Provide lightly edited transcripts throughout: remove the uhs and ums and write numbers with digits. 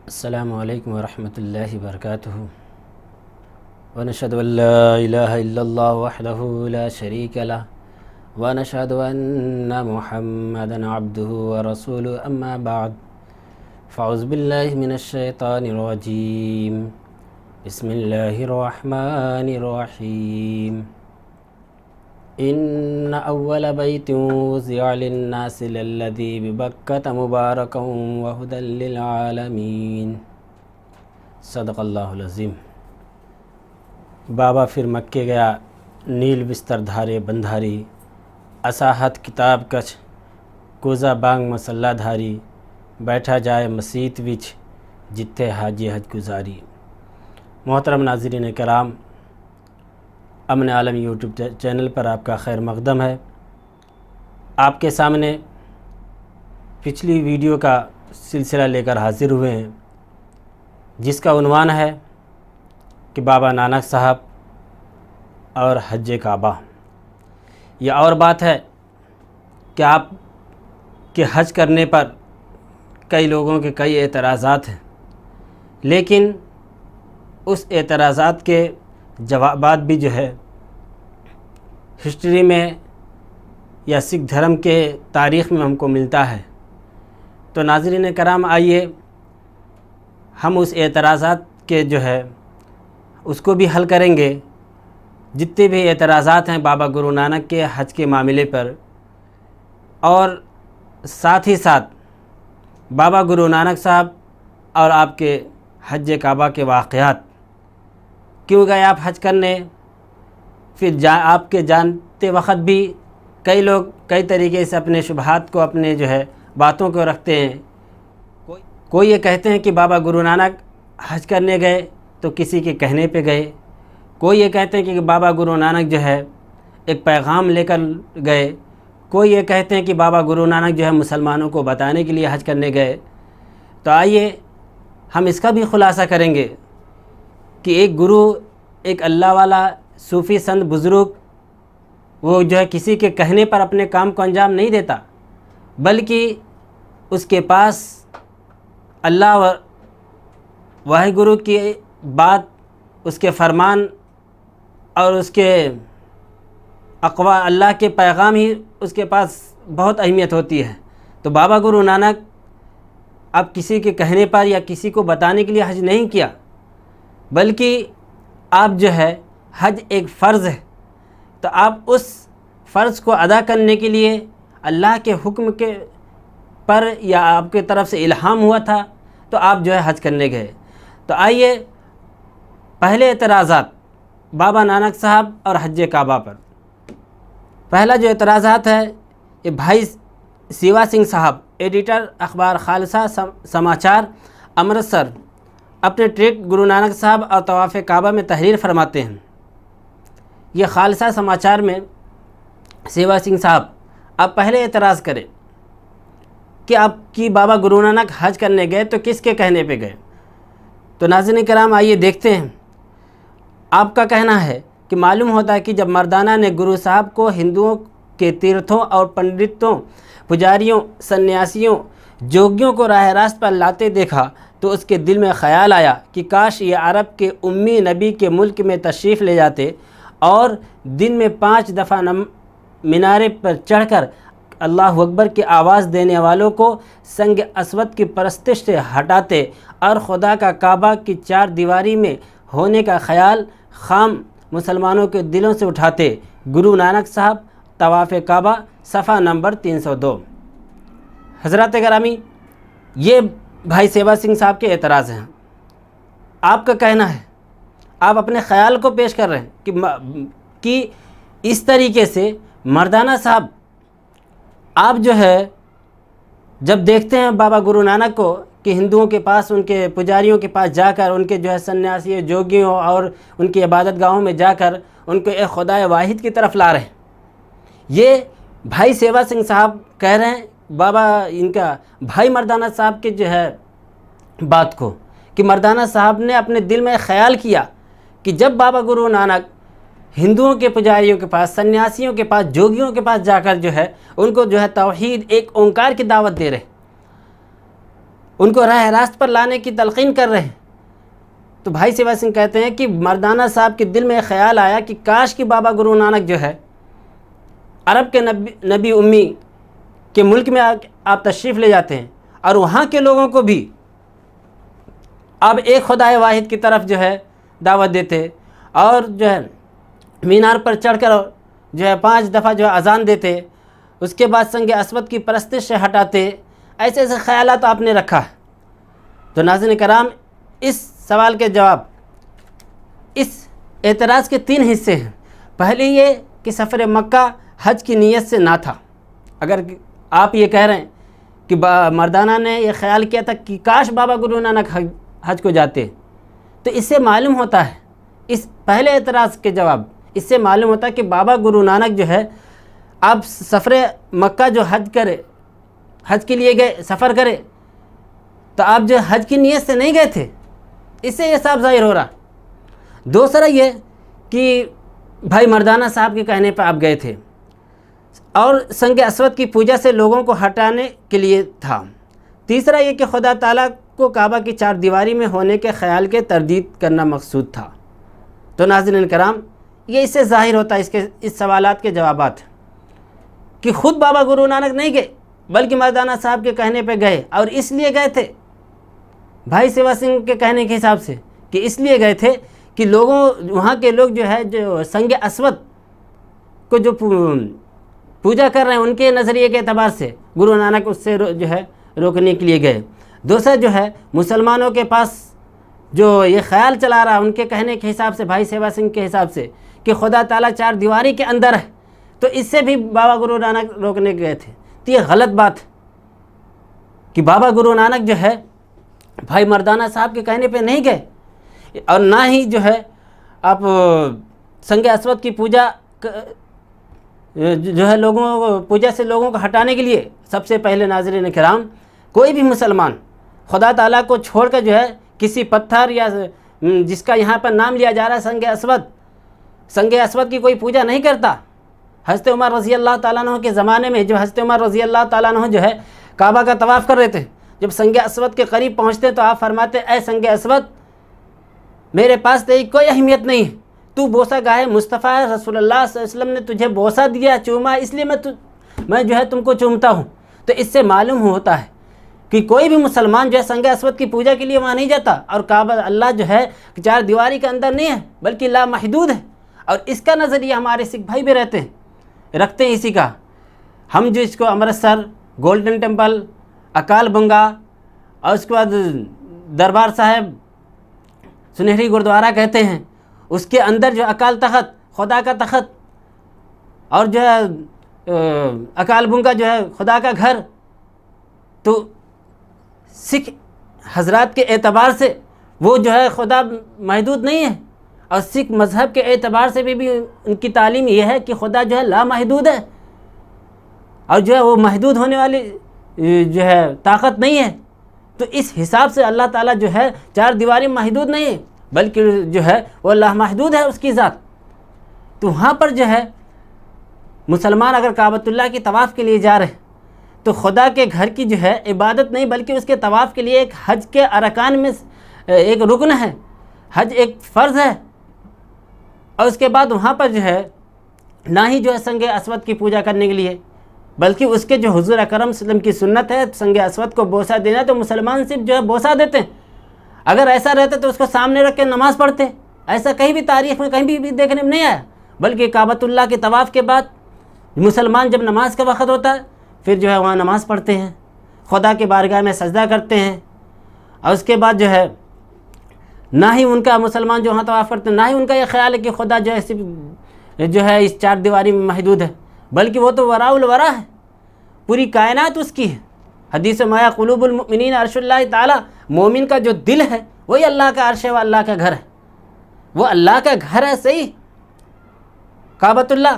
السلام علیکم ورحمۃ اللہ وبرکاتہ ونشهد ان لا الہ الا اللہ وحدہ لا شریک لہ ونشهد ان محمدا عبدہ ورسولہ اما بعد فاعوذ باللہ من الشیطان الرجیم بسم اللہ الرحمن الرحیم ان اول بیت وضع للناس للذی ببکۃ مبارکا وہدی للعالمین۔ صدق اللہ العظیم۔ بابا پھر مکے گیا، نیل بستر دھارے بندھاری، اساحت کتاب کچھ کوزہ بانگ مسلح دھاری، بیٹھا جائے مسیت وچ جتے حاجی حج گزاری۔ محترم ناظرین کرام، امن عالم یوٹیوب چینل پر آپ کا خیر مقدم ہے۔ آپ کے سامنے پچھلی ویڈیو کا سلسلہ لے کر حاضر ہوئے ہیں، جس کا عنوان ہے کہ بابا نانک صاحب اور حج کعبہ۔ یہ اور بات ہے کہ آپ کے حج کرنے پر کئی لوگوں کے کئی اعتراضات ہیں، لیکن اس اعتراضات کے جوابات بھی جو ہے ہسٹری میں یا سکھ دھرم کے تاریخ میں ہم کو ملتا ہے۔ تو ناظرین کرام، آئیے ہم اس اعتراضات کے جو ہے اس کو بھی حل کریں گے، جتنے بھی اعتراضات ہیں بابا گرو نانک کے حج کے معاملے پر، اور ساتھ ہی ساتھ بابا گرو نانک صاحب اور آپ کے حج کعبہ کے واقعات، کیوں گئے آپ حج کرنے، پھر آپ کے جانتے وقت بھی کئی لوگ کئی طریقے سے اپنے شبہات کو، اپنے جو ہے باتوں کو رکھتے ہیں۔ کوئی یہ کہتے ہیں کہ بابا گرو نانک حج کرنے گئے تو کسی کے کہنے پہ گئے، کوئی یہ کہتے ہیں کہ بابا گرو نانک جو ہے ایک پیغام لے کر گئے، کوئی یہ کہتے ہیں کہ بابا گرو نانک جو ہے مسلمانوں کو بتانے کے لیے حج کرنے گئے۔ تو آئیے ہم اس کا بھی خلاصہ کریں گے کہ ایک گرو، ایک اللہ والا صوفی سنت بزرگ، وہ جو ہے کسی کے کہنے پر اپنے کام کو انجام نہیں دیتا، بلکہ اس کے پاس اللہ و واحد گرو کی بات، اس کے فرمان اور اس کے اقوال، اللہ کے پیغام ہی اس کے پاس بہت اہمیت ہوتی ہے۔ تو بابا گرو نانک اب کسی کے کہنے پر یا کسی کو بتانے کے لیے حج نہیں کیا، بلکہ آپ جو ہے حج ایک فرض ہے، تو آپ اس فرض کو ادا کرنے کے لیے اللہ کے حکم کے پر یا آپ کی طرف سے الہام ہوا تھا، تو آپ جو ہے حج کرنے گئے۔ تو آئیے پہلے اعتراضات بابا نانک صاحب اور حج کعبہ پر۔ پہلا جو اعتراضات ہے، یہ بھائی سیوا سنگھ صاحب، ایڈیٹر اخبار خالصہ سماچار امرتسر، اپنے ٹریک گرو نانک صاحب اور طواف کعبہ میں تحریر فرماتے ہیں۔ یہ خالصہ سماچار میں سیوا سنگھ صاحب، آپ پہلے اعتراض کریں کہ آپ کی بابا گرو نانک حج کرنے گئے تو کس کے کہنے پہ گئے؟ تو ناظرین کرام، آئیے دیکھتے ہیں۔ آپ کا کہنا ہے کہ معلوم ہوتا ہے کہ جب مردانہ نے گرو صاحب کو ہندوؤں کے تیرتھوں اور پنڈتوں، پجاریوں، سنیاسیوں، جوگیوں کو راہ راست پر لاتے دیکھا تو اس کے دل میں خیال آیا کہ کاش یہ عرب کے امی نبی کے ملک میں تشریف لے جاتے اور دن میں 5 دفعہ مینارے پر چڑھ کر اللہ اکبر کی آواز دینے والوں کو سنگ اسود کی پرستش سے ہٹاتے اور خدا کا کعبہ کی 4 دیواری میں ہونے کا خیال خام مسلمانوں کے دلوں سے اٹھاتے۔ گرو نانک صاحب، طواف کعبہ، صفحہ نمبر 302۔ حضرات گرامی، یہ بھائی سیوا سنگھ صاحب کے اعتراض ہیں۔ آپ کا کہنا ہے، آپ اپنے خیال کو پیش کر رہے ہیں کہ اس طریقے سے مردانہ صاحب، آپ جو ہے جب دیکھتے ہیں بابا گرو نانک کو کہ ہندوؤں کے پاس، ان کے پجاریوں کے پاس جا کر، ان کے جو ہے سنیاسی جوگیوں اور ان کی عبادت گاہوں میں جا کر ان کو ایک خدائے واحد کی طرف لا رہے ہیں، یہ بھائی سیوا سنگھ صاحب کہہ رہے ہیں بابا ان کا بھائی مردانہ صاحب کے جو ہے بات کو، کہ مردانہ صاحب نے اپنے دل میں خیال کیا کہ جب بابا گرو نانک ہندوؤں کے پجاریوں کے پاس، سنیاسیوں کے پاس، جوگیوں کے پاس جا کر جو ہے ان کو جو ہے توحید، ایک اومکار کی دعوت دے رہے، ان کو راہ راست پر لانے کی تلقین کر رہے ہیں۔ تو بھائی سیوا سنگھ کہتے ہیں کہ مردانہ صاحب کے دل میں ایک خیال آیا کہ کاش کہ بابا گرو نانک جو ہے عرب کے نبی امی کے ملک میں آپ تشریف لے جاتے ہیں اور وہاں کے لوگوں کو بھی آپ ایک خدائے واحد کی طرف جو ہے دعوت دیتے اور جو ہے مینار پر چڑھ کر جو ہے 5 دفعہ جو ہے اذان دیتے، اس کے بعد سنگ اسود کی پرستش سے ہٹاتے۔ ایسے ایسے خیالات آپ نے رکھا ہے۔ تو ناظرین کرام، اس سوال کے جواب، اس اعتراض کے 3 حصے ہیں۔ پہلے یہ کہ سفر مکہ حج کی نیت سے نہ تھا۔ اگر آپ یہ کہہ رہے ہیں کہ مردانہ نے یہ خیال کیا تھا کہ کاش بابا گرو نانک حج کو جاتے، تو اس سے معلوم ہوتا ہے، اس پہلے اعتراض کے جواب اس سے معلوم ہوتا ہے کہ بابا گرو نانک جو ہے آپ سفر مکہ جو حج کے لیے گئے، سفر کرے، تو آپ جو حج کی نیت سے نہیں گئے تھے، اس سے یہ صاف ظاہر ہو رہا۔ دوسرا یہ کہ بھائی مردانہ صاحب کے کہنے پہ آپ گئے تھے اور سنگ اسود کی پوجا سے لوگوں کو ہٹانے کے لیے تھا۔ تیسرا یہ کہ خدا تعالیٰ کو کعبہ کی 4 دیواری میں ہونے کے خیال کے تردید کرنا مقصود تھا۔ تو ناظرین کرام، یہ اس سے ظاہر ہوتا ہے اس سوالات کے جوابات کہ خود بابا گرو نانک نہیں گئے بلکہ مردانہ صاحب کے کہنے پہ گئے، اور اس لیے گئے تھے بھائی سیوا سنگھ کے کہنے کے حساب سے کہ اس لیے گئے تھے کہ وہاں کے لوگ جو ہے جو سنگ اسود کو جو پوجا کر رہے ہیں، ان کے نظریے کے اعتبار سے گرو نانک اس سے جو ہے روکنے کے لیے گئے۔ دوسرا جو ہے مسلمانوں کے پاس جو یہ خیال چلا رہا ان کے کہنے کے حساب سے، بھائی سیوا سنگھ کے حساب سے، کہ خدا تعالیٰ 4 دیواری کے اندر ہے، تو اس سے بھی بابا گرو نانک روکنے گئے تھے۔ تو یہ غلط بات ہے کہ بابا گرو نانک جو ہے بھائی مردانہ صاحب کے کہنے پہ نہیں گئے، اور نہ ہی جو ہے آپ سنگ اسود کی پوجا جو ہے پوجا سے لوگوں کو ہٹانے کے لیے۔ سب سے پہلے ناظرین کرام، کوئی بھی مسلمان خدا تعالیٰ کو چھوڑ کر جو ہے کسی پتھر یا جس کا یہاں پر نام لیا جا رہا ہے سنگ اسود کی کوئی پوجا نہیں کرتا۔ حضرت عمر رضی اللہ تعالیٰ عنہ کے زمانے میں جو حضرت عمر رضی اللہ تعالیٰ عنہ جو ہے کعبہ کا طواف کر رہے تھے، جب سنگ اسود کے قریب پہنچتے تو آپ فرماتے، اے سنگ اسود، میرے پاس تیری کوئی اہمیت نہیں ہے، تو بوسہ گاہے مصطفیٰ رسول اللہ صلی اللہ علیہ وسلم نے تجھے بوسہ دیا، چوما، اس لیے میں جو ہے تم کو چومتا ہوں۔ تو اس سے معلوم ہوتا ہے کہ کوئی بھی مسلمان جو ہے سنگ اسود کی پوجا کے لیے وہاں نہیں جاتا، اور کعبہ اللہ جو ہے 4 دیواری کے اندر نہیں ہے بلکہ لامحدود ہے، اور اس کا نظریہ ہمارے سکھ بھائی بھی رکھتے ہیں اسی کا۔ ہم جو اس کو امرتسر، گولڈن ٹیمپل، اکال بنگا، اور اس کے بعد دربار صاحب سنہری گردوارہ کہتے ہیں، اس کے اندر جو اکال تخت، خدا کا تخت، اور جو ہے اکال بنگا جو ہے خدا کا گھر، تو سکھ حضرات کے اعتبار سے وہ جو ہے خدا محدود نہیں ہے، اور سکھ مذہب کے اعتبار سے بھی ان کی تعلیم یہ ہے کہ خدا جو ہے لامحدود ہے، اور جو ہے وہ محدود ہونے والی جو ہے طاقت نہیں ہے۔ تو اس حساب سے اللہ تعالیٰ جو ہے 4 دیواری محدود نہیں ہے بلکہ جو ہے وہ لامحدود ہے اس کی ذات۔ تو وہاں پر جو ہے مسلمان اگر کعبۃ اللہ کی طواف کے لیے جا رہے ہیں تو خدا کے گھر کی جو ہے عبادت نہیں بلکہ اس کے طواف کے لیے ایک حج کے ارکان میں ایک رکن ہے، حج ایک فرض ہے، اور اس کے بعد وہاں پر جو ہے نہ ہی جو ہے سنگ اسود کی پوجا کرنے کے لیے بلکہ اس کے جو حضور اکرم صلی اللہ علیہ وسلم کی سنت ہے سنگ اسود کو بوسہ دینا، تو مسلمان صرف جو ہے بوسہ دیتے ہیں۔ اگر ایسا رہتا تو اس کو سامنے رکھ کے نماز پڑھتے، ایسا کہیں بھی تاریخ میں کہیں بھی دیکھنے میں نہیں آیا، بلکہ کعبۃ اللہ کے طواف کے بعد مسلمان جب نماز کا وقت ہوتا ہے پھر جو ہے وہاں نماز پڑھتے ہیں، خدا کے بارگاہ میں سجدہ کرتے ہیں، اور اس کے بعد جو ہے نہ ہی ان کا مسلمان جو وہاں طواف کرتے ہیں نہ ہی ان کا یہ خیال ہے کہ خدا جو ہے صرف جو ہے اس 4 دیواری میں محدود ہے، بلکہ وہ تو وراء الورا ہے، پوری کائنات اس کی ہے۔ حدیث میں آیا قلوب المؤمنین عرش اللہ تعالیٰ، مومن کا جو دل ہے وہی اللہ کا عرش ہے، وہ اللہ کا گھر ہے، وہ اللہ کا گھر ہے صحیح کعبۃ اللہ،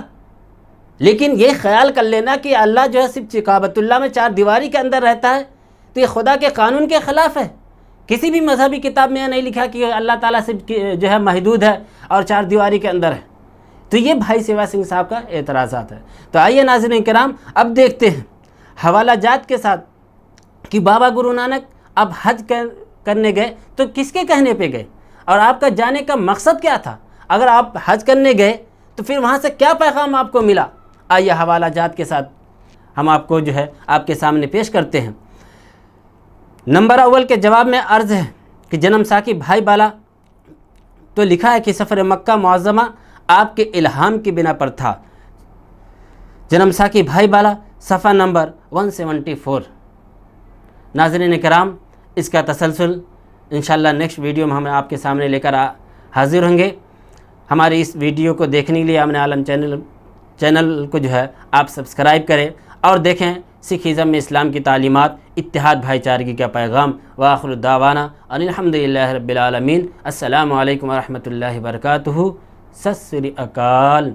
لیکن یہ خیال کر لینا کہ اللہ جو ہے صرف کعبۃ اللہ میں 4 دیواری کے اندر رہتا ہے تو یہ خدا کے قانون کے خلاف ہے۔ کسی بھی مذہبی کتاب میں یہ نہیں لکھا کہ اللہ تعالیٰ صرف جو ہے محدود ہے اور 4 دیواری کے اندر ہے۔ تو یہ بھائی سیوا سنگھ صاحب کا اعتراضات ہے۔ تو آئیے ناظرین کرام اب دیکھتے ہیں حوالہ جات کے ساتھ کہ بابا گرو نانک آپ حج کرنے گئے تو کس کے کہنے پہ گئے اور آپ کا جانے کا مقصد کیا تھا؟ اگر آپ حج کرنے گئے تو پھر وہاں سے کیا پیغام آپ کو ملا؟ آئیے حوالہ جات کے ساتھ ہم آپ کو جو ہے آپ کے سامنے پیش کرتے ہیں۔ نمبر اول کے جواب میں عرض ہے کہ جنم ساکی بھائی بالا تو لکھا ہے کہ سفر مکہ معظمہ آپ کے الہام کی بنا پر تھا۔ جنم ساکی بھائی بالا صفحہ نمبر 174۔ ناظرین کرام، اس کا تسلسل انشاءاللہ نیکسٹ ویڈیو میں ہم آپ کے سامنے لے کر حاضر ہوں گے۔ ہماری اس ویڈیو کو دیکھنے کے لیے امن عالم چینل کو جو ہے آپ سبسکرائب کریں اور دیکھیں سکھ ازم میں اسلام کی تعلیمات، اتحاد بھائی چارگی کا پیغام۔ وآخر دعوانا ان الحمدللہ رب العالمین۔ السلام علیکم ورحمۃ اللہ وبرکاتہ۔ ست سری اکال۔